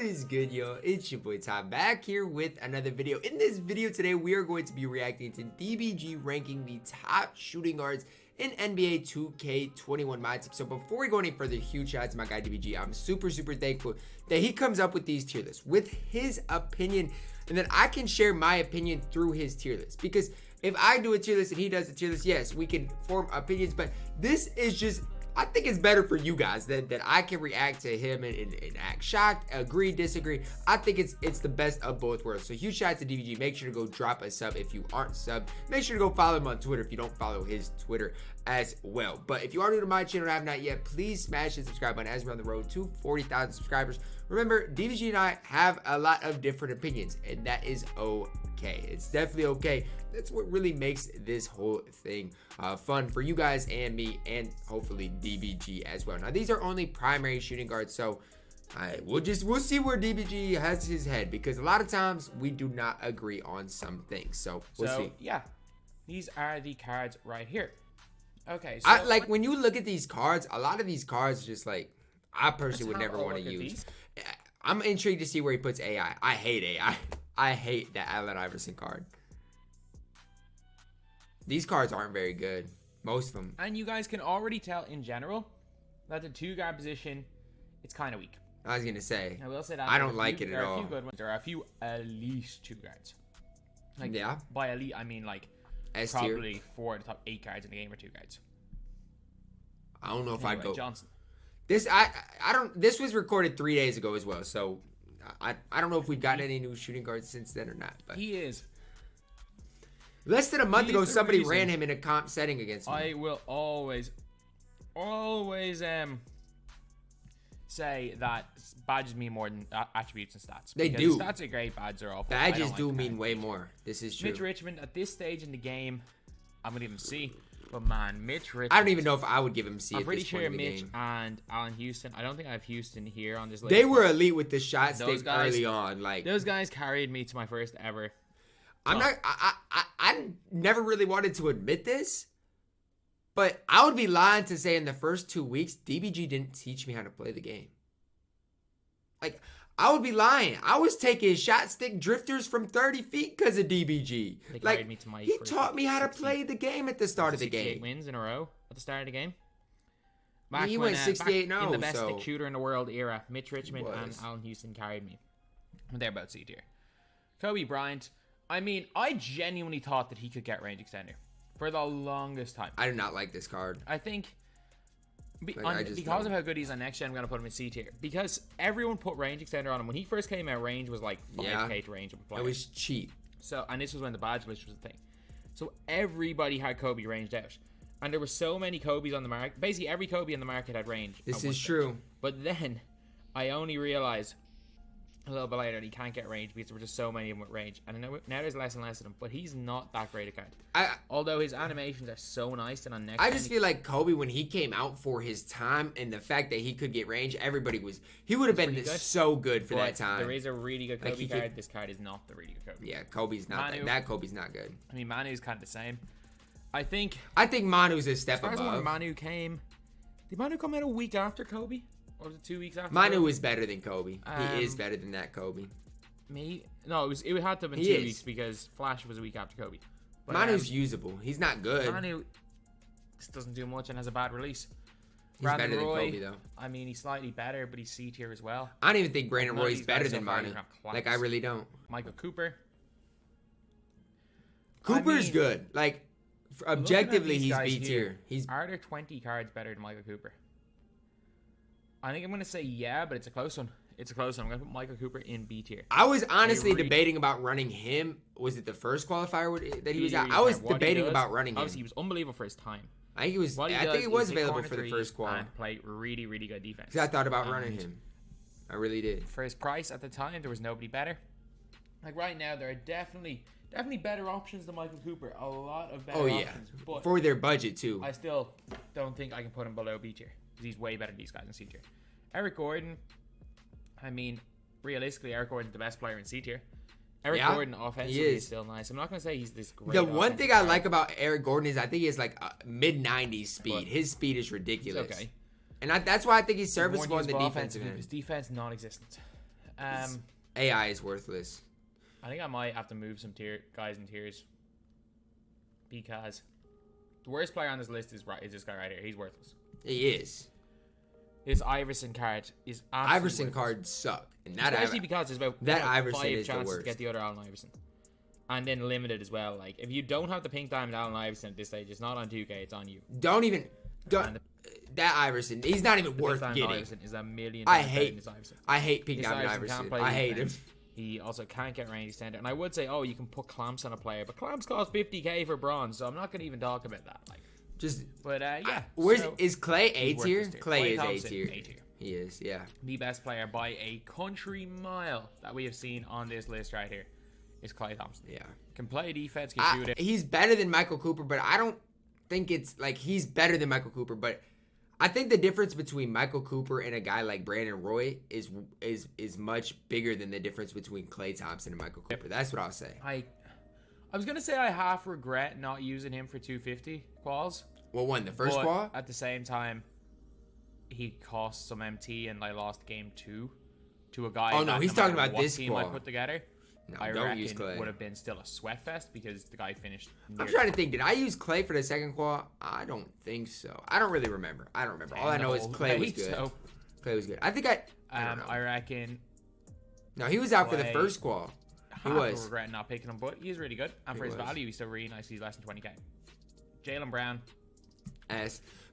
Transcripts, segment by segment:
is good, yo? It's your boy Ty back here with another video. In this video today, we are going to be reacting to DBG ranking the top shooting guards in NBA 2K21 MyTEAM. So before we go any further, huge shout out to my guy DBG. I'm super thankful that he comes up with these tier lists with his opinion, and then I can share my opinion through his tier list. Because if I do a tier list and he does a tier list, yes, we can form opinions, but this is just, I think it's better for you guys that I can react to him and act shocked, agree, disagree. I think it's the best of both worlds. So huge shout out to DBG. Make sure to go drop a sub if you aren't subbed. Make sure to go follow him on Twitter if you don't follow his Twitter as well. But if you are new to my channel and have not yet, please smash the subscribe button as we're on the road to 40,000 subscribers. Remember, DBG and I have a lot of different opinions, and that is okay. It's definitely okay. That's what really makes this whole thing fun for you guys and me, and hopefully DBG as well. Now, these are only primary shooting guards, so we'll see where DBG has his head, because a lot of times we do not agree on some things. So we'll see. Yeah, these are the cards right here. Okay, so like when you look at these cards, a lot of these cards just like I personally would never want to use. These. I'm intrigued to see where he puts AI. I hate AI. I hate that Allen Iverson card. These cards aren't very good. Most of them. And you guys can already tell in general that the two guard position, it's kind of weak. I was going to say. I will say that. I don't like it at all. There are a all. few good ones. There are a few at least two guards. Like, yeah. By elite, I mean like S-tier. probably 4 of the top 8 cards in the game are two guards. I don't know if Anyway, I'd go. Johnson. This I don't. This was recorded 3 days ago as well, so I don't know if we've gotten any new shooting guards since then or not. But he is. Less than a month ago, somebody ran him in a comp setting against me. I will always say that badges mean more than attributes and stats. They do. Stats are great, badges are awful. Badges do mean way more. This is true. Mitch Richmond, at this stage in the game, I'm gonna give him C. But man, Mitch Richmond. I don't even know if I would give him C. I'm pretty sure Mitch game. and Allen Houston. I don't think I have Houston here on this list. They were elite with the shot stick early on. Like those guys carried me to my first ever. I never really wanted to admit this, but I would be lying to say in the first 2 weeks, DBG didn't teach me how to play the game. Like, I would be lying. I was taking shot stick drifters from 30 feet because of DBG. Like, he taught me how to play the game at the start of the game. 68 wins in a row at the start of the game. He went 68-0. In the best stick shooter in the world era, Mitch Richmond and Allen Houston carried me. They're about C tier. Kobe Bryant. I mean, I genuinely thought that he could get range extender for the longest time. I do not like this card. I think because of how good he is on next gen, I'm going to put him in C tier. Because everyone put range extender on him. When he first came out, range was like 5k to range of a player. It was cheap. So, and this was when the badge list was a thing. So everybody had Kobe ranged out. And there were so many Kobes on the market. Basically, every Kobe in the market had range. This is true. But then I only realized a little bit later that he can't get range because there were just so many of them with range. And now there's less and less of them. But he's not that great a card. Although his animations are so nice. And on next I just feel like Kobe, when he came out for his time and the fact that he could get range, he would have been so good for that time. There is a really good Kobe card. This card is not the really good Kobe. Yeah, Kobe's not that Kobe's not good. I mean, Manu's kind of the same. I think Manu's a step above. As far as when Manu came, did Manu come out a week after Kobe? Or was it 2 weeks after? Manu is better than Kobe. He is better than that Kobe. Me? No, it had to have been 2 weeks because Flash was a week after Kobe. But, Manu's usable. He's not good. Manu just doesn't do much and has a bad release. He's better than Kobe, though. I mean, he's slightly better, but he's C tier as well. I don't even think Brandon Roy's better than Manu. Like, I really don't. Michael Cooper. Cooper's good. Like, objectively, he's B tier. Are there 20 cards better than Michael Cooper? I think I'm going to say yeah, but it's a close one. It's a close one. I'm going to put Michael Cooper in B tier. I was honestly debating about running him. Was it the first qualifier that he was at? I was debating about running him. Obviously, he was unbelievable for his time. I think he was available for the first qual. And play really good defense. Because I thought about running him. I really did. For his price at the time, there was nobody better. Like right now, there are definitely better options than Michael Cooper. A lot of better options. But for their budget, too. I still don't think I can put him below B tier. He's way better than these guys in C tier. Eric Gordon, I mean, realistically, Eric Gordon's the best player in C tier. Eric Gordon offensively is still nice. I'm not going to say he's this great. The one thing I like about Eric Gordon is I think he has like mid-90s speed. His speed is ridiculous. Okay. And that's why I think he's serviceable in the defensive end. His defense, non-existent. AI is worthless. I think I might have to move some guys in tiers because the worst player on this list is this guy right here. He's worthless. He is. His Iverson card is absolutely Iverson worthless. Cards suck. And that especially because there's about Iverson 5 is chances the worst. to get the other Allen Iverson. And then limited as well. Like, if you don't have the pink diamond Allen Iverson at this stage, it's not on 2K, it's on you. That Iverson, he's not even worth getting. Iverson is a million I times hate better than Iverson. I hate pink diamond Iverson. I hate him. He also can't get range extender. And I would say, oh, you can put clamps on a player, but clamps cost 50k for bronze, so I'm not going to even talk about that. Like, yeah. Is Clay A tier? Clay is A tier. He is, yeah. The best player by a country mile that we have seen on this list right here is Klay Thompson. Yeah. Can play defense, can shoot it. He's better than Michael Cooper, but I don't think it's like he's better than Michael Cooper, but I think the difference between Michael Cooper and a guy like Brandon Roy is much bigger than the difference between Klay Thompson and Michael Cooper. That's what I'll say. I was gonna say I half regret not using him for 250 quals. Well, the first qual? At the same time, he cost some MT and I lost game 2 to a guy. Oh no, he's talking about this team qual. I put together. No, I don't reckon use Clay. Would have been still a sweat fest because the guy finished. I'm trying to think. Did I use Clay for the second qual? I don't think so. I don't really remember. All I know is Clay was good. So. Clay was good. I think I reckon. No, he was out for the first qual. He was. I regret not picking him, but he's really good. And for his value, he's still really nice. He's less than 20k. Jaylen Brown.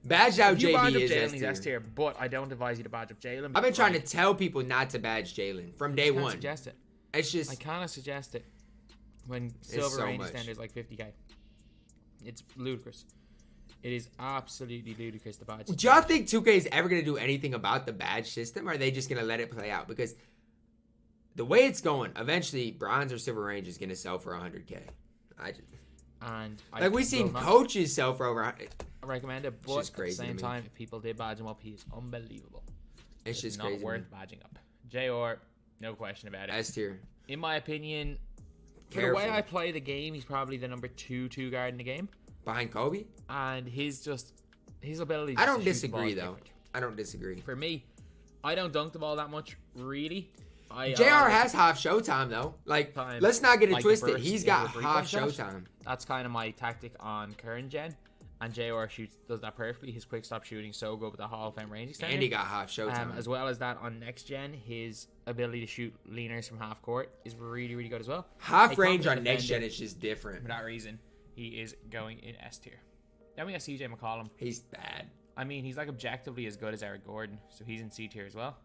Badge out JB is S tier, but I don't advise you to badge up Jaylen. I've been trying to tell people not to badge Jaylen from day one. Suggest it. It's just I kind of suggest it when silver range extender is like 50k. It's ludicrous. It is absolutely ludicrous to badge. Do y'all think 2K is ever going to do anything about the badge system, or are they just going to let it play out? Because the way it's going, eventually bronze or silver range is going to sell for 100k. We've seen coaches sell for over. I recommend it, but at the same time, if people did badge him up, he's unbelievable. It's just not crazy, worth badging up. JR, no question about it. S tier. In my opinion, for the way I play the game, he's probably the number 2 guard in the game. Behind Kobe? And his ability. I don't disagree though. I don't disagree. For me, I don't dunk the ball that much, really. JR has half showtime though. Like, let's not get it twisted. He's got half showtime. That's kind of my tactic on current gen. And JR does that perfectly. His quick stop shooting so good with the Hall of Fame range extender. And he got half showtime. As well as that on next gen, his ability to shoot leaners from half court is really, really good as well. Half range on next gen is just different. For that reason, he is going in S tier. Then we got CJ McCollum. He's bad. I mean, he's like objectively as good as Eric Gordon, so he's in C tier as well.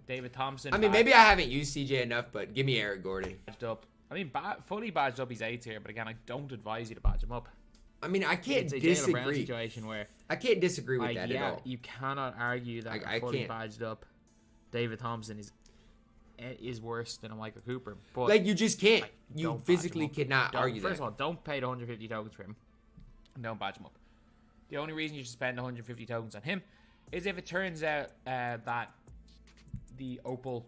David Thompson. I mean, maybe I haven't used CJ enough, but give me Eric Gordon. Badged up. I mean, fully badged up, he's A tier, but again, I don't advise you to badge him up. I mean, I can't disagree. It's a Jaylen Brown situation where I can't disagree with that at all. You cannot argue that a fully badged up David Thompson is worse than a Michael Cooper. But like, you just can't. You physically cannot argue that. First of all, don't pay the 150 tokens for him. Don't badge him up. The only reason you should spend 150 tokens on him is if it turns out that the Opal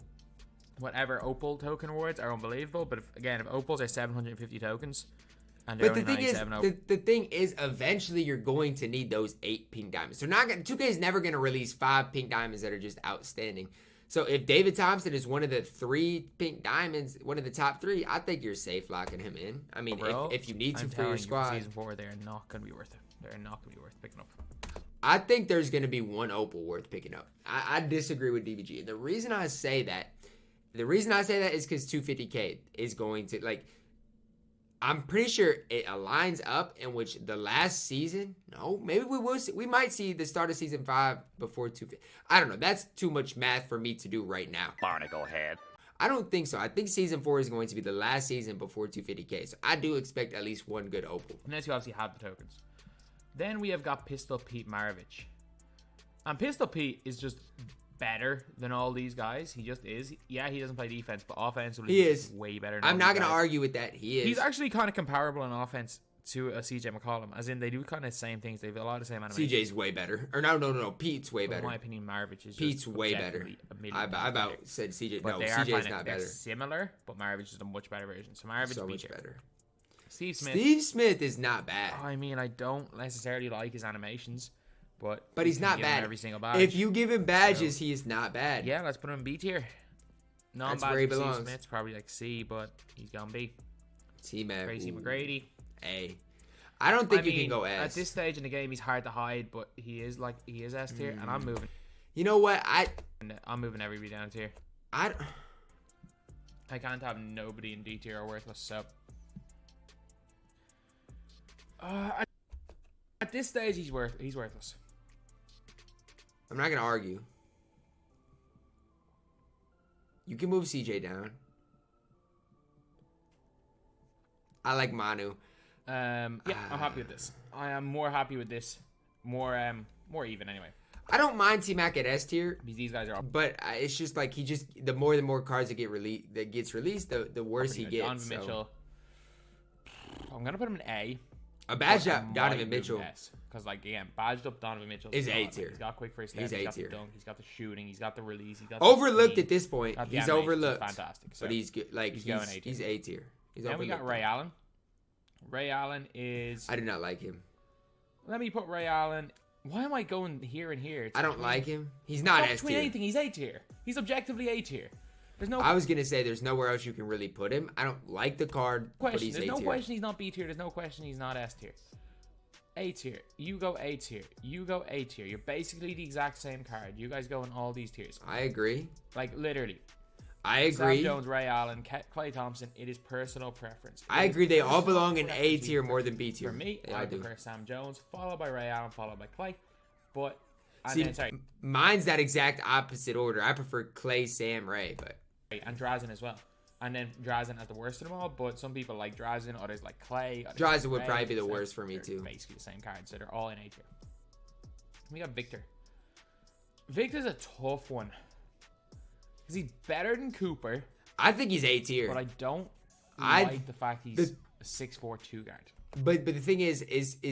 token awards are unbelievable. But if Opals are 750 tokens, and but the thing is, the thing is, eventually you're going to need those 8 pink diamonds. So 2K is never going to release 5 pink diamonds that are just outstanding. So if David Thompson is one of the 3 pink diamonds, one of the top 3, I think you're safe locking him in. I mean, if you need to for your squad. Season 4, they're not going to be worth it. They're not going to be worth picking up. I think there's going to be one Opal worth picking up. I disagree with DBG. And the reason I say that is because 250k is going to, like, I'm pretty sure it aligns up in which the last season, maybe we might see the start of season 5 before 250. I don't know. That's too much math for me to do right now. Barnacle head. I don't think so. I think season 4 is going to be the last season before 250k. So I do expect at least one good Opal. Unless you obviously have the tokens. Then we have got Pistol Pete Maravich. And Pistol Pete is just better than all these guys. He just is. Yeah, he doesn't play defense, but offensively he is way better than I'm not going to argue with that. He's actually kind of comparable in offense to a CJ McCollum, as in they do kind of the same things. They have a lot of the same animations. CJ's way better. Or no. Pete's way better. In my opinion, Maravich is Pete's way better. I about said CJ. But no, CJ's not better. They're similar, but Maravich is a much better version. So Maravich so much better. Steve Smith is not bad. I mean, I don't necessarily like his animations, but he's not bad. Every single badge. If you give him badges, he is not bad. Yeah, let's put him in B tier. That's where he belongs. Smith's probably like C, but he's gonna be T-Mac. Tracy McGrady. A. I don't think you can go S. At this stage in the game, he's hard to hide, but he is S tier, and I'm moving. You know what? I'm moving everybody down tier. I can't have nobody in D tier or worthless. So at this stage, he's worthless. I'm not gonna argue. You can move CJ down. I like Manu. Yeah, I'm happy with this. I am more happy with this. More even anyway. I don't mind T-Mac at S tier. Because these guys are up. But it's just like the more cards that gets released, the worse he gets. Donovan Mitchell. I'm gonna put him in A. A badged up Donovan Mitchell. Because like again, badged up Donovan Mitchell is A tier. He's got quick first step. He's A tier. He's got the dunk. He's got the shooting. He's got the release. He's got overlooked at this point. He's overlooked. Fantastic. So but he's good. Like he's going A tier. He's A tier. Then we got Ray Allen. Ray Allen is. I do not like him. Let me put Ray Allen. Why am I going here and here? I don't like him. He's not S tier. Anything. He's A tier. He's objectively A tier. There's no. I was gonna say there's nowhere else you can really put him. I don't like the card. But he's There's A no tier. question he's not B tier. There's no question he's not S tier. A tier. You go A tier. You go A tier. You're basically the exact same card. You guys go in all these tiers. I agree. Like literally. I agree. Sam Jones, Ray Allen, Klay Thompson. It is personal preference. I agree. They all belong in A tier more than B tier. For me, I prefer Sam Jones, followed by Ray Allen, followed by Klay. But mine's that exact opposite order. I prefer Klay, Sam, Ray, but and Drazen as well. And then Drazen has the worst of them all, but some people like Drazen, others like Klay. Drazen would probably be the worst for me too. Basically the same cards, so they're all in A tier. We got Victor. Victor's a tough one. Because he's better than Cooper. I think he's A tier. But I don't like the fact he's a 6'4" 2 guard. But the thing is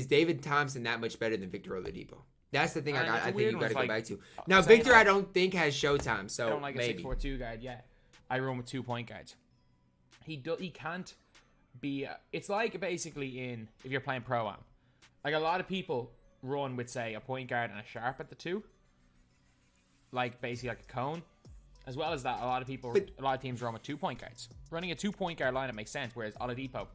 David Thompson that much better than Victor Oladipo? That's the thing I think you got to go back to. Now, Victor, I don't think has Showtime, so maybe. I don't like a 6'4" 2 guard yet. I run with 2 point guards. He can't be... it's like basically if you're playing Pro-Am. Like a lot of people run with, say, a point guard and a sharp at the 2. Like basically like a cone. As well as that, a lot of teams run with 2 point guards. Running a 2 point guard lineup makes sense, whereas Oladipo,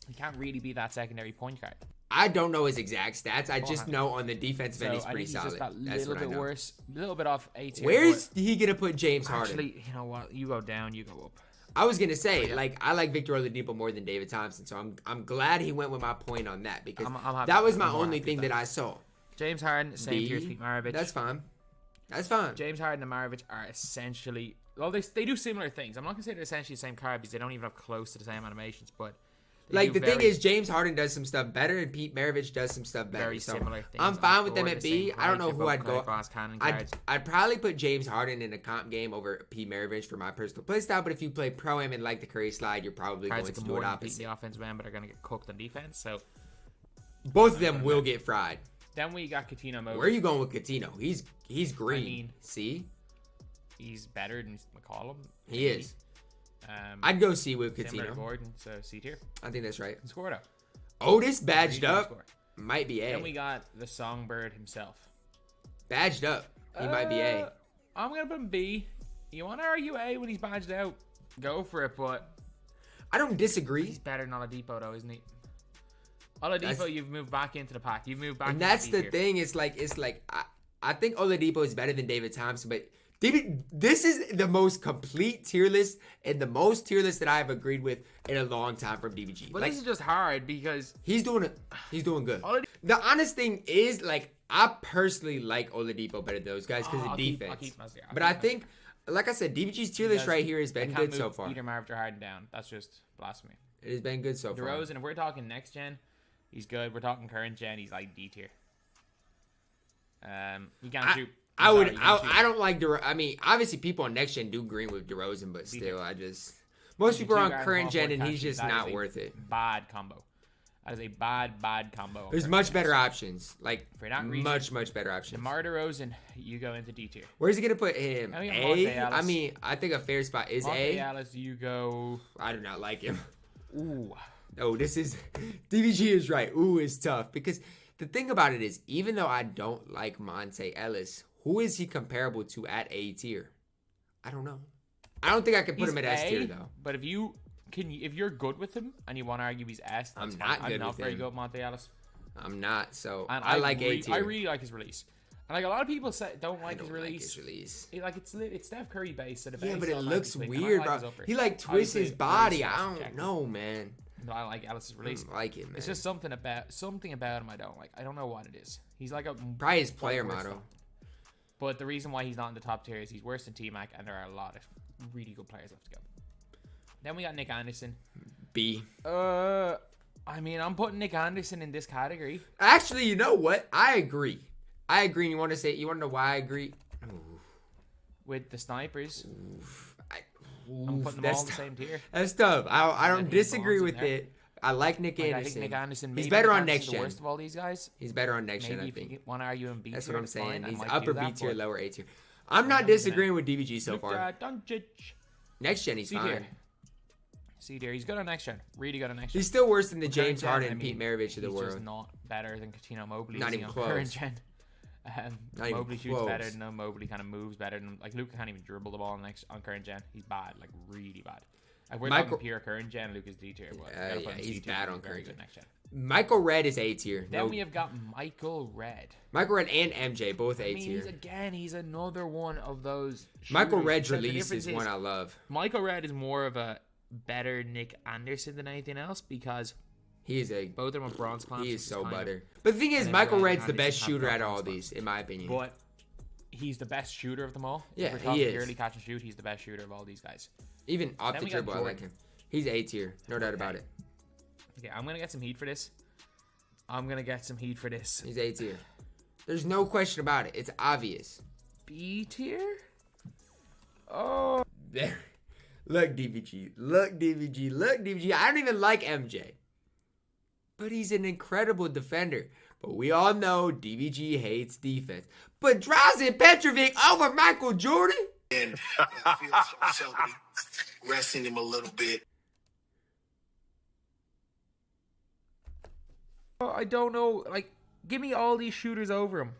he can't really be that secondary point guard. I don't know his exact stats. I just know on the defensive end he's pretty solid. That's what I know. Worse, a little bit off A tier. Where is he gonna put James Harden? Actually, you know what? You go down, you go up. I was gonna say, I like Victor Oladipo more than David Thompson, so I'm glad he went with my point on that because that was my only thing that I saw. James Harden, same tier as Pete Maravich. That's fine. That's fine. James Harden and Maravich are essentially... well, they do similar things. I'm not going to say they're essentially the same card because they don't even have close to the same animations, but... like, the thing is, James Harden does some stuff better and Pete Maravich does some stuff better. Very similar things. I'm fine with them at B. I don't know who I'd go... I'd probably put James Harden in a comp game over Pete Maravich for my personal playstyle, but if you play Pro-Am and like the Curry slide, you're probably going to do it opposite. The offensive end, but are going to get cooked on defense, so... both of them will get fried. Then we got Coutinho Moses. Where are you going with Coutinho? He's green. I mean, see? He's better than McCollum. He is. I'd go C with Coutinho. Gordon, so C tier. I think that's right. Scored up. Otis badged up. Might be A. Then we got the Songbird himself. Badged up. He might be A. I'm going to put him B. You want to argue A when he's badged out? Go for it, but... I don't disagree. He's better than Oladipo, though, isn't he? Oladipo, you've moved back into the pack. You've moved back. And that's the thing. It's like I think Oladipo is better than David Thompson, but this is the most complete tier list and the most tier list that I have agreed with in a long time from DBG. But this is just hard because he's doing good. The honest thing is, like, I personally like Oladipo better than those guys because of defense. But I think, like I said, DBG's tier list right here has been good so far. Peter Maravich or Harden down. That's just blasphemy. It has been good so far. DeRozan, if we're talking next gen, he's good. We're talking current gen. He's like D tier. You can't shoot. I don't like DeRozan. I mean, obviously people on next gen do green with DeRozan, but still, most people are on current gen and he's just not worth it. Bad combo. That is a bad combo. There's much better options. Like, for that reason, much better options. DeMar DeRozan, you go into D tier. Where's he gonna put him? A? I mean, I think a fair spot is A. Alice, you go. I do not like him. Ooh. No, this is DBG is right. Ooh is tough because the thing about it is, even though I don't like Monte Ellis, who is he comparable to at A tier? I don't know. I don't think I can put him at S tier though. But if you're good with him and you want to argue he's S, I'm not very good with Monte Ellis. I'm not. So and I like A tier. I really like his release. And like a lot of people don't like his release. It's Steph Curry based at a base. Yeah, but it looks weird, bro. He like twists his body. I don't know, man. No, I like Ellis's release. I like it, man. It's just something about him I don't like. I don't know what it is. He's like a probably his player model. But the reason why he's not in the top tier is he's worse than T-Mac, and there are a lot of really good players left to go. Then we got Nick Anderson. B. I mean, I'm putting Nick Anderson in this category. Actually, you know what? I agree. And you want to know why I agree? Ooh. With the snipers. I'm putting them all in the same tier. That's tough. I don't disagree with it. I like Nick Anderson. I think Nick Anderson. He's better on next gen. The worst of all these guys. He's better on next gen. I think. If you want to argue him B tier, that's what I'm saying. Fine, he's upper B tier, lower A tier. I'm not disagreeing with DBG so far. Next gen, he's fine. C tier. He's good on next gen. Really good on next gen. He's still worse than the James Harden and Pete Maravich of the world. He's just not better than Coutinho Mobley. Not even close. Current gen. Mobley shoots close. better than him. Mobley kind of moves better than him. Like Luka can't even dribble the ball on current gen. He's bad, like really bad. Like we're talking pure current gen. Luka's D tier. Yeah, he's bad on current gen. Next gen. Michael Redd is A tier. Then we have got Michael Redd. Michael Redd and MJ both A tier. He's another one of those. Michael Redd's release is one I love. Michael Redd is more of a better Nick Anderson than anything else because both of them are bronze clamps. He is so butter. But the thing is, Michael Redd's the best shooter out of all these, in my opinion. But he's the best shooter of them all. Yeah, he is. Purely catch and shoot, he's the best shooter of all these guys. Even off the dribble, I like him. He's A tier, no doubt about it. Okay, I'm gonna get some heat for this. He's A tier. There's no question about it. It's obvious. B tier? Oh. There. Look, DBG. I don't even like MJ. But he's an incredible defender. But we all know DBG hates defense. But Drazen Petrovic over Michael Jordan? And resting him a little bit. I don't know. Like, give me all these shooters over him.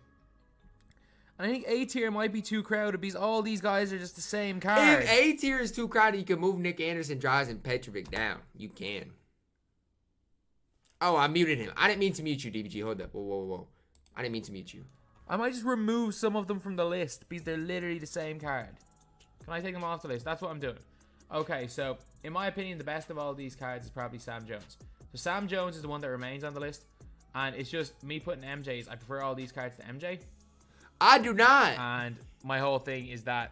And I think A tier might be too crowded because all these guys are just the same card. If A tier is too crowded, you can move Nick Anderson, Drazen Petrovic down. You can. Oh, I muted him. I didn't mean to mute you, DBG. Hold up. Whoa. I didn't mean to mute you. I might just remove some of them from the list because they're literally the same card. Can I take them off the list? That's what I'm doing. Okay, so in my opinion, the best of all these cards is probably Sam Jones. So Sam Jones is the one that remains on the list. And it's just me putting MJs. I prefer all these cards to MJ. I do not. And my whole thing is that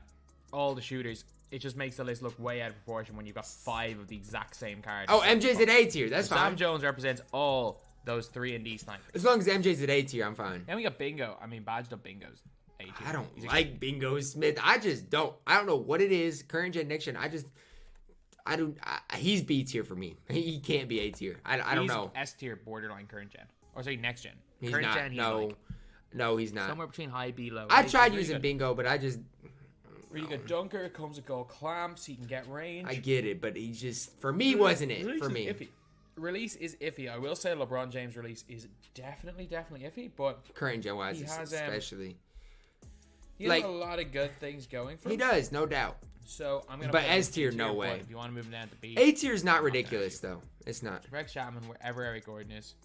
all the shooters, it just makes the list look way out of proportion when you've got 5 of the exact same cards. Oh, MJ's at A tier. That's fine. Sam Jones represents all those 3 and D snipers. As long as MJ's at A tier, I'm fine. Then we got Bingo. I mean, badged up Bingo's A tier. I don't like Bingo Smith. I just don't. I don't know what it is. Current gen, next gen. He's B tier for me. He can't be A tier. I don't know. S tier, borderline current gen. Or sorry, next gen. He's current not. Gen, No, he's not. Somewhere between high, B, low. I tried using Bingo, but I just... Really good dunker, comes with gold clamps, he can get range. I get it, but he just... For me, wasn't it. For me. Iffy. Release is iffy. I will say LeBron James' release is definitely iffy, but... Current gen-wise, especially. He has a lot of good things going for him. He does, no doubt. So, I'm going to... But S tier, no way. If you want to move him down to B... A tier is not ridiculous, though. It's not. Rex Chapman, wherever Eric Gordon is.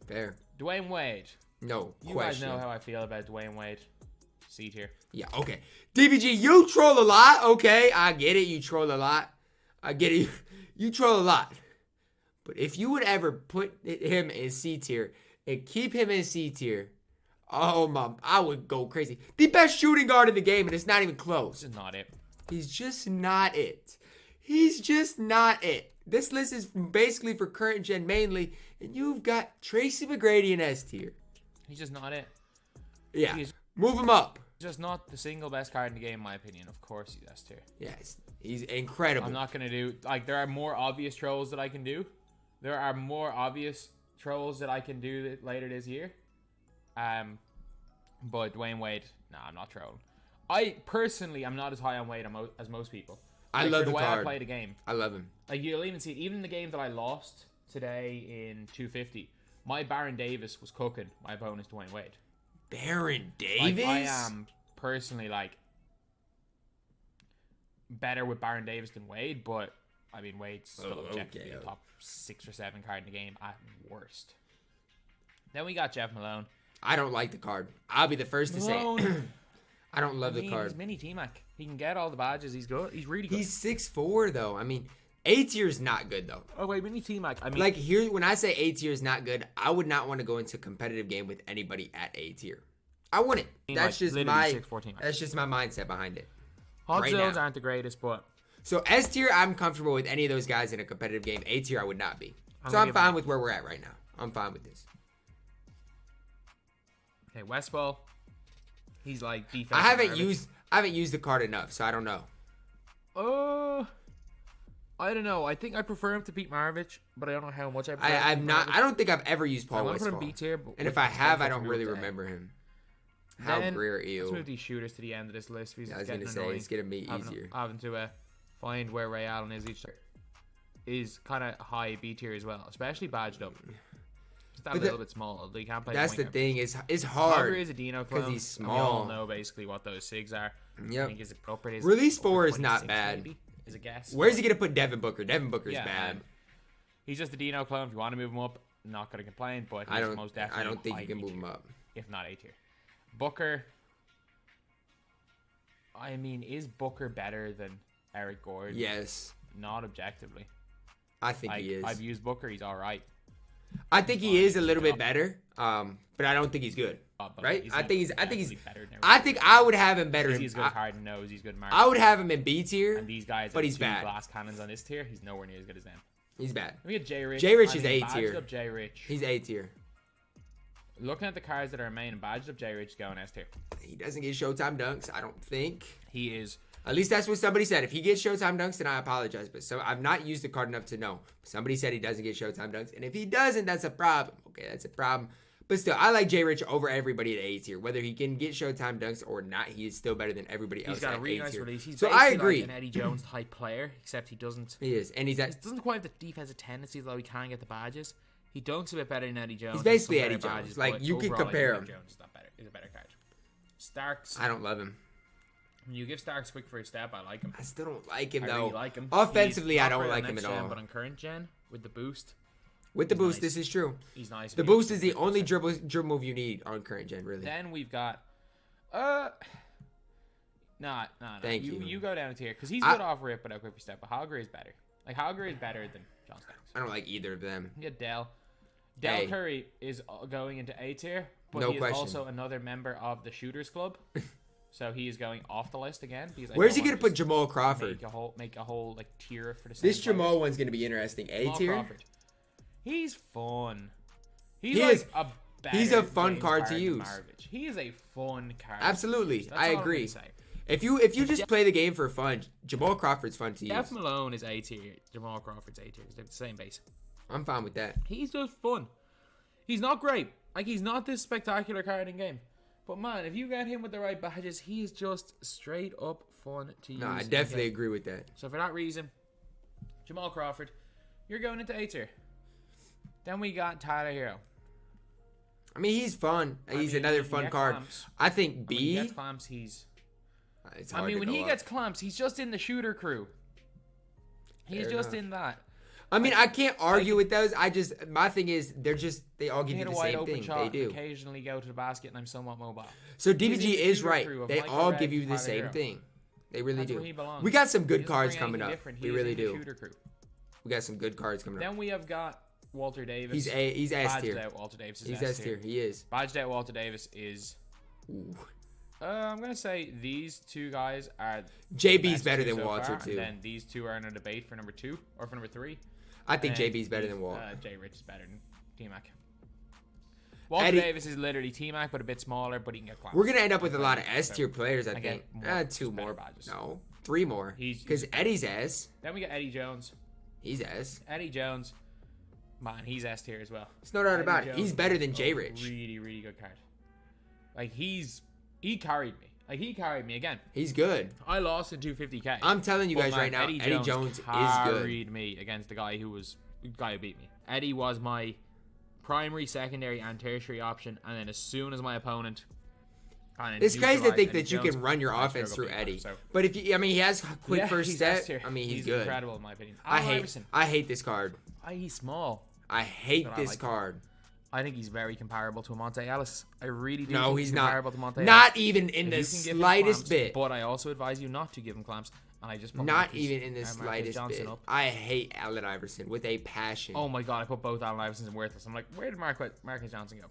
Fair. Dwyane Wade. No you question. You guys know how I feel about Dwyane Wade. C tier. Yeah, okay. DBG, you troll a lot. Okay, I get it. You troll a lot. I get it. You troll a lot. But if you would ever put him in C tier and keep him in C tier, oh my, I would go crazy. The best shooting guard in the game, and it's not even close. This is not it. He's just not it. He's just not it. This list is basically for current gen mainly, and you've got Tracy McGrady in S tier. He's just not it. Yeah. Move him up. Just not the single best card in the game, in my opinion. Of course he's S tier. Yes. He's incredible. I'm not going to do... Like, there are more obvious trolls that I can do. There are more obvious trolls that I can do later this year. But Dwyane Wade... Nah, I'm not trolling. I, personally, am not as high on Wade as most people. I love the way card. I play the game. I love him. Like, you'll even see it. Even the game that I lost today in 250... My Baron Davis was cooking my opponent's Dwyane Wade. Baron Davis? Like, I am personally like... better with Baron Davis than Wade, but I mean Wade's still Oh, objectively okay. a top 6 or 7 card in the game at worst. Then we got Jeff Malone. I don't like the card. I'll be the first to say it. I don't love the card. He's mini T-Mac. He can get all the badges. He's good. He's really good. He's 6'4" though. I mean, A tier is not good though. Oh wait, mini T-Mac. I mean, Like here, when I say A tier is not good, I would not want to go into a competitive game with anybody at A tier. I wouldn't. That's just my. 6'4" T-Mac. That's just my mindset behind it. Hot right zones now. aren't the greatest, but So S tier, I'm comfortable with any of those guys in a competitive game. A tier, I would not be. So I'm fine with where we're at right now. I'm fine with this. okay, Westfall. He's like defense. I haven't used the card enough, so I don't know. I don't know. I think I prefer him to beat Maravich, but I don't know how much I prefer. I'm not. I don't think I've ever used Paul I want to put Westphal. him B tier, And if I have, I don't really remember him. How Then, rare Let's ew. move these shooters to the end of this list. Because I was it's gonna getting say annoying. it's gonna be Having- easier. Having to find where Ray Allen is each is kind of high B tier as well, especially badged up. Just that But little bit small. They can't play. That's the point guard. thing. It's Hogger hard. is a Dino clone. he's and we all small. know basically what those SIGs are. Yep. I think is appropriate. Release Over 4 is not 26 bad. maybe, is a guess. Where's he gonna put Devin Booker? Devin Booker's Yeah, bad. He's just a Dino clone. If you want to move him up, not gonna complain. But he's I don't. most definitely I don't think high you can B move tier, him up. if not A tier. Booker. I mean, is Booker better than Eric Gordon? Yes, Not objectively. I think Like, he is. I've used Booker. He's all right. I think he is a little bit better. But I don't think he's good. But Right? is I he think he's. actually better than I think I would have him better. he's good. Harden knows he's good. Mark. I would have him in B tier. And these guys, but are he's two bad. glass cannons on this tier. He's nowhere near as good as them. He's bad. We get Jay Rich. Jay Rich is I mean, A tier. badged up Jay Rich. He's A tier. Looking at the cards that are main and badged up Jay Rich is going S tier. He doesn't get Showtime dunks. I don't think. He is. At least that's what somebody said. If he gets Showtime dunks, then I apologize. But so I've not used the card enough to know. Somebody said he doesn't get Showtime dunks, and if he doesn't, that's a problem. Okay, that's a problem. But still, I like Jay Rich over everybody at A tier. Whether he can get Showtime dunks or not, he is still better than everybody else He's got at a really A nice tier. release. He's So I basically agree. like an Eddie Jones type player, except he doesn't. He is, and he's He at. doesn't quite have the defensive tendencies, though he can get the badges. He dunks a bit better than Eddie Jones. He's basically Some Eddie better Jones. badges, Like, but you can overall, I compare think him. Jones is not better. He's a better card. Starks. I don't love him. When you give Starks quick first step, I like him. I still don't like him I though. really like him. Offensively, He's I don't not great like on him at next gen, all. But on current gen, with the boost, With the he's boost, nice. this is true. he's nice. The boost is the only dribble move you need on current gen, really. Then we've got, nah. Thank you. You go down a tier because he's I- good off rip, but a quick first step. But Hogger is better. Like Hogger is better than John Starks. I don't like either of them. You get Dell. Dell Hey. Curry is going into A tier, but No he is question. also another member of the Shooters Club. So he is going off the list again. Because I Where's he don't gonna wanna put just Jamal Crawford? Make a whole like tier for the same This players. Jamal one's gonna be interesting. A Jamal tier. Crawford. He's fun. He's He like is. a better He's a fun James card to Harden use. Maravich. He is a fun card. Absolutely, That's I all I'm agree. gonna say. If you just play the game for fun, Jamal Crawford's fun to use. Jeff Malone is A tier. Jamal Crawford's A tier because they're the same base. I'm fine with that. He's just fun. He's not great. Like, he's not this spectacular card in game. But, man, if you get him with the right badges, he's just straight up fun to use. No, I in definitely game. agree with that. So, for that reason, Jamal Crawford, you're going into A tier. Then we got Tyler Hero. I mean, he's fun. He's mean, another he can fun get card. clamps. I think When B. he gets clamps, he's... It's I hard mean, to when go he up. gets clamps, he's just in the shooter crew. He's Fair just enough. in that. I mean, I can't argue with those. My thing is, they all give you Hit a the wide same open thing. shot, They do. occasionally go to the basket, and I'm somewhat mobile. So He's in DBG the is shooter right. crew of They Michael all Red, give you the Tyler same Hero. thing. They really That's do. where he belongs. We got some He good doesn't cards bring coming anything up. different. We He is really in the do. shooter crew. We got some good cards coming Then up. we have got Walter Davis. He's S Badged tier. out Walter Davis is He's S S tier. He is. Badged out Walter Davis is... Ooh. I'm going to say these two guys are... JB's best better two than so Walter, far, too. And then these two are in a debate for number 2 or for number 3. I think And JB's better than Walt. Jay Rich is better than T-Mac. Walter Eddie- Davis is literally T-Mac, but a bit smaller, but he can get clamps. We're gonna end up with a lot of S tier players. I I think. get more, Two just better more. badges. No, 3 more. He's- Because Eddie's S. Then we got Eddie Jones. He's S. Eddie Jones, man, he's S tier as well. There's no doubt Eddie about it. Jones He's better is than a Jay Rich. Really, really good card. Like, he carried me. Like, he carried me again. He's good. I lost in 250k. I'm telling you But, guys man, right now, Eddie Jones is good. carried me against the guy who beat me. Eddie was my primary, secondary, and tertiary option, and then as soon as my opponent It's crazy to think that you can run your offense through Eddie. But if you, I mean, he has quick first step. I mean, he's good. Incredible in my opinion. I hate this card. He's small. I hate this card. I think he's very comparable to Monte Ellis. I really do. No, he's not. Comparable to Monte not even in the slightest bit. But I also advise you not to give him clamps. And I just put not even in the slightest bit. I hate Allen Iverson with a passion. Oh my god, I put both Allen Iversons in worthless. I'm like, where did Marcus Johnson go?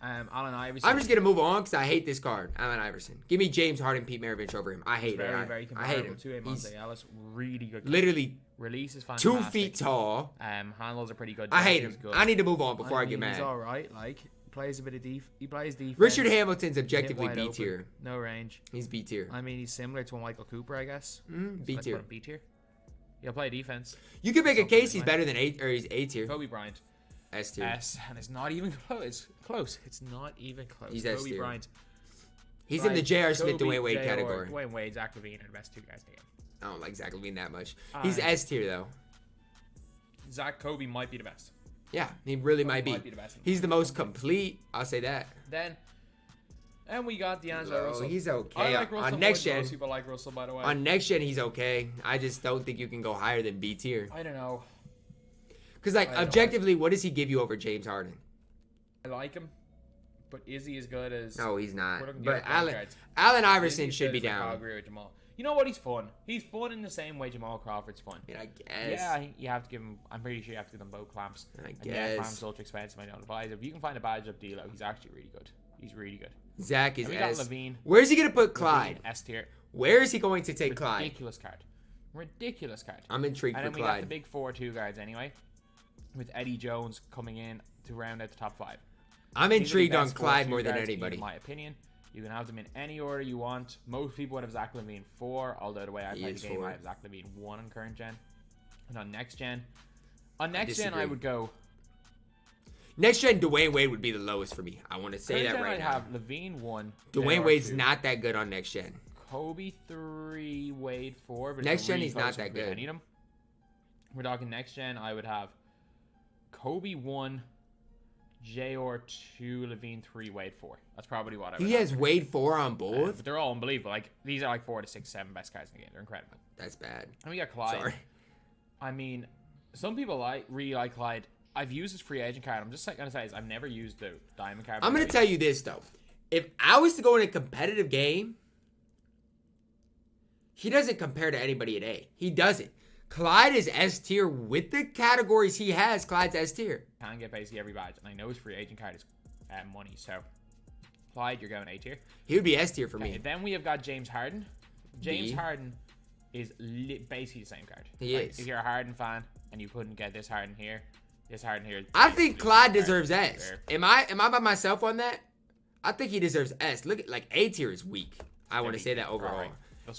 Allen Iverson. I'm just gonna move on because I hate this card. Allen Iverson. Give me James Harden, Pete Maravich over him. I hate it. Very I hate him. To Monte Ellis, really good. Literally, release is fantastic. 2 feet tall. Handles are pretty good. I hate him. I need to move on before I get mad. He's all right. Like plays a bit of he plays defense. Richard Hamilton's objectively B tier. No range. He's B tier. I mean, he's similar to a Michael Cooper, I guess. B tier. B tier. He'll play defense. You could make a case he's better than he's A tier. Kobe Bryant. S tier. And it's not even close. It's close. It's not even close. He's S tier. Kobe Bryant. He's in the J.R. Smith, Dwyane Wade category. Dwyane Wade, Zach LaVine are the best 2 guys in the game. I don't like Zach LaVine that much. He's S tier though. Kobe might be the best. Yeah, he really might be. He's the most complete. I'll say that. And we got D'Angelo Russell. He's okay. I like Russell. On next gen, most people like Russell, by the way. On next gen, he's okay. I just don't think you can go higher than B tier. I don't know. Because, like, objectively, what does he give you over James Harden? I like him, but is he as good as... No, he's not. But Allen Iverson should be down. I agree with Jamal. You know what? He's fun. He's fun in the same way Jamal Crawford's fun. Yeah, I guess. Yeah, you have to give him... I'm pretty sure you have to give them both clamps. I guess. Yeah, clamps ultra expensive. I don't advise. If you can find a badge up D'Lo, he's actually really good. He's really good. Zach is S. LaVine. Where's he going to put Clyde? S tier. Where is he going to take Clyde? Ridiculous card. I'm intrigued for Clyde. And then we got the big 4-2 guards anyway, with Eddie Jones coming in to round out the top 5. I'm intrigued on Clyde more than anybody. In my opinion, you can have them in any order you want. Most people would have Zach LaVine 4, although the way I play the game, I have Zach LaVine 1 on current gen. And on next gen, I would go... Next gen, Dwyane Wade would be the lowest for me. I want to say that right now. I'd have LaVine 1. Dwyane Wade's not that good on next gen. Kobe 3, Wade 4. But next gen, he's not that good. I need him. We're talking next gen. I would have Kobe 1, JR 2, LaVine 3, Wade 4. That's probably what I would have. He has Wade 4 on both? But they're all unbelievable. Like, these are like 4 to 6, 7 best guys in the game. They're incredible. That's bad. And we got Clyde. Sorry. I mean, some people really like Clyde. I've used his free agent card. I'm just going to say I've never used the diamond card. I'm going to tell you this, though. If I was to go in a competitive game, he doesn't compare to anybody at A. He doesn't. Clyde is S tier with the categories he has. Clyde's S tier. Can get basically every badge, and I know his free agent card is money. So, Clyde, you're going A tier. He would be S tier for me. Then we have got James Harden. James Harden is basically the same card. He is. If you're a Harden fan and you couldn't get this Harden here. I think Clyde deserves S. Am I by myself on that? I think he deserves S. Look at A tier is weak. I want to say that overall. Right.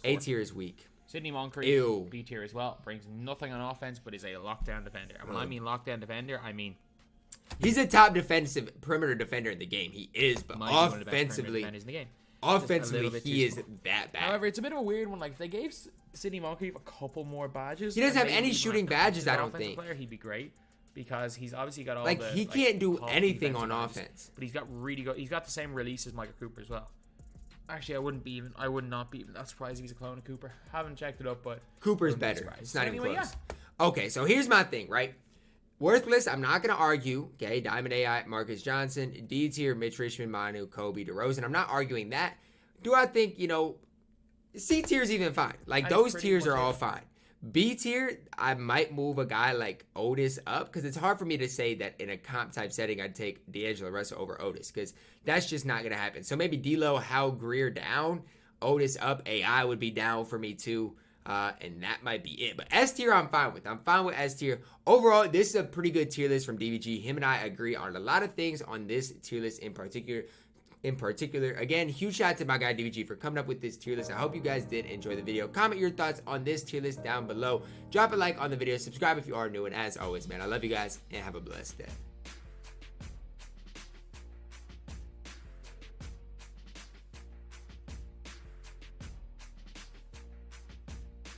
A tier is weak. Sidney Moncrief, B tier as well. Brings nothing on offense, but is a lockdown defender. And when I mean lockdown defender, I mean he's a top defensive perimeter defender in the game. He is, but offensively, he is that bad. However, it's a bit of a weird one. Like if they gave Sidney Moncrief a couple more badges, he doesn't have any shooting badges. I don't think. Player, he'd be great. Because he's obviously got all he can't do anything on offense. But he's got really good. He's got the same release as Michael Cooper as well. Actually, I would not be even that surprised if he's a clone of Cooper. Haven't checked it up, but Cooper's better. It's not even close. Yeah. Okay, so here's my thing, right? Worthless, I'm not gonna argue. Okay, Diamond AI, Marcus Johnson, D tier, Mitch Richmond, Manu, Kobe, DeRozan. I'm not arguing that. Do I think C tier is even fine? Like those tiers are all fine. B tier, I might move a guy like Otis up because it's hard for me to say that in a comp type setting I'd take D'Angelo Russell over Otis because that's just not going to happen. So maybe D'Lo, Hal Greer down, Otis up, AI would be down for me too, and that might be it. But S tier I'm fine with. I'm fine with S tier. Overall, this is a pretty good tier list from DBG. Him and I agree on a lot of things on this tier list in particular. Again, huge shout out to my guy DBG for coming up with this tier list. I hope you guys did enjoy the video. Comment your thoughts on this tier list down below. Drop a like on the video. Subscribe if you are new. And as always, man, I love you guys and have a blessed day.